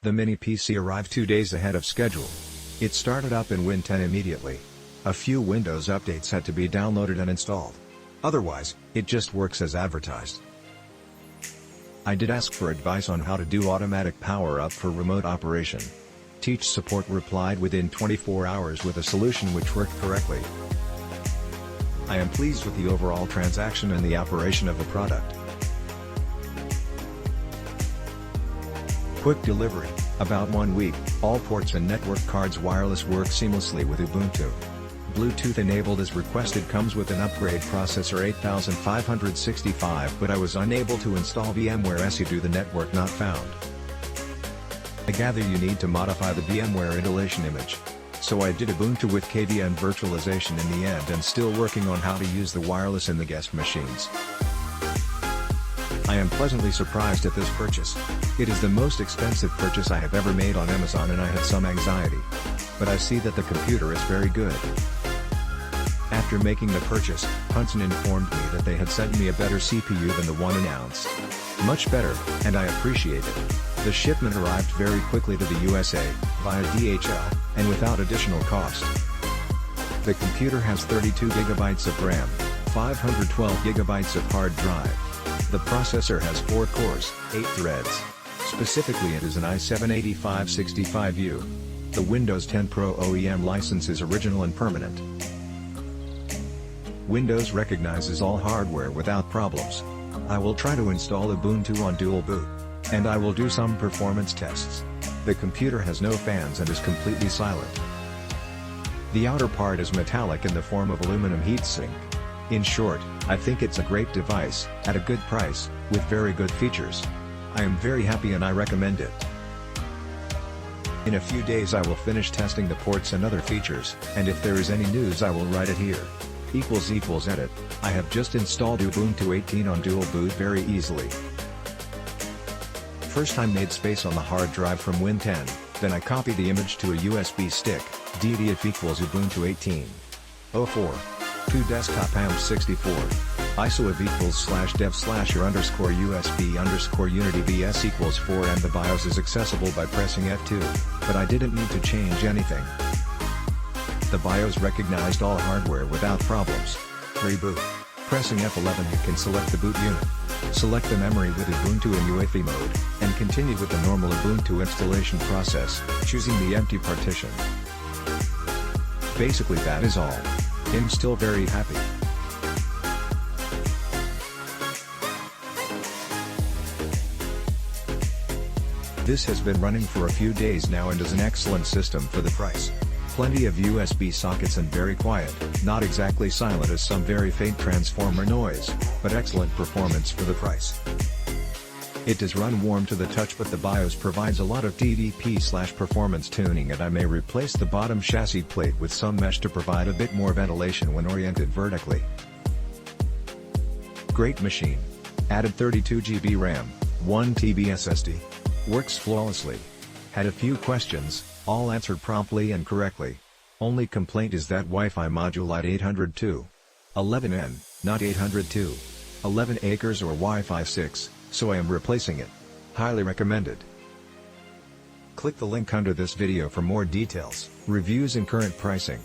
The Mini PC arrived 2 days ahead of schedule. It started up in Win 10 immediately. A few Windows updates had to be downloaded and installed. Otherwise, it just works as advertised. I did ask for advice on how to do automatic power up for remote operation. Teach support replied within 24 hours with a solution which worked correctly. I am pleased with the overall transaction and the operation of the product. Quick delivery, about 1 week, all ports and network cards wireless work seamlessly with Ubuntu. Bluetooth enabled as requested, comes with an upgrade processor 8565, but I was unable to install VMware SE due to the network not found. I gather you need to modify the VMware installation image. So I did Ubuntu with Kodi and virtualization in the end, and still working on how to use the wireless in the guest machines. I am pleasantly surprised at this purchase. It is the most expensive purchase I have ever made on Amazon, and I had some anxiety. But I see that the computer is very good. After making the purchase, Hudson informed me that they had sent me a better CPU than the one announced. Much better, and I appreciate it. The shipment arrived very quickly to the USA, via DHL, and without additional cost. The computer has 32 GB of RAM, 512 GB of hard drive. The processor has 4 cores, 8 threads. Specifically, it is an i7-8565U. The Windows 10 Pro OEM license is original and permanent. Windows recognizes all hardware without problems. I will try to install Ubuntu on dual boot. And I will do some performance tests. The computer has no fans and is completely silent. The outer part is metallic in the form of aluminum heatsink. In short, I think it's a great device, at a good price, with very good features. I am very happy and I recommend it. In a few days I will finish testing the ports and other features, and if there is any news I will write it here. Edit. I have just installed Ubuntu 18 on dual boot very easily. First I made space on the hard drive from Win 10, then I copied the image to a USB stick, ddf equals Ubuntu 18. 04. 2 desktop amp 64. ISOIV equals /dev/your_USB_unity vs equals 4, and the BIOS is accessible by pressing F2, but I didn't need to change anything. The BIOS recognized all hardware without problems. Reboot. Pressing F11 you can select the boot unit. Select the memory with Ubuntu in UEFI mode, and continue with the normal Ubuntu installation process, choosing the empty partition. Basically that is all. I'm still very happy. This has been running for a few days now and is an excellent system for the price. Plenty of USB sockets and very quiet, not exactly silent as some very faint transformer noise, but excellent performance for the price. It does run warm to the touch, but the BIOS provides a lot of TDP/performance tuning, and I may replace the bottom chassis plate with some mesh to provide a bit more ventilation when oriented vertically. Great machine. Added 32 GB RAM, 1 TB SSD. Works flawlessly. Had a few questions, all answered promptly and correctly. Only complaint is that Wi-Fi module at 802.11n, not 802.11 acres or Wi-Fi 6, so I am replacing it. Highly recommended. Click the link under this video for more details, reviews and current pricing.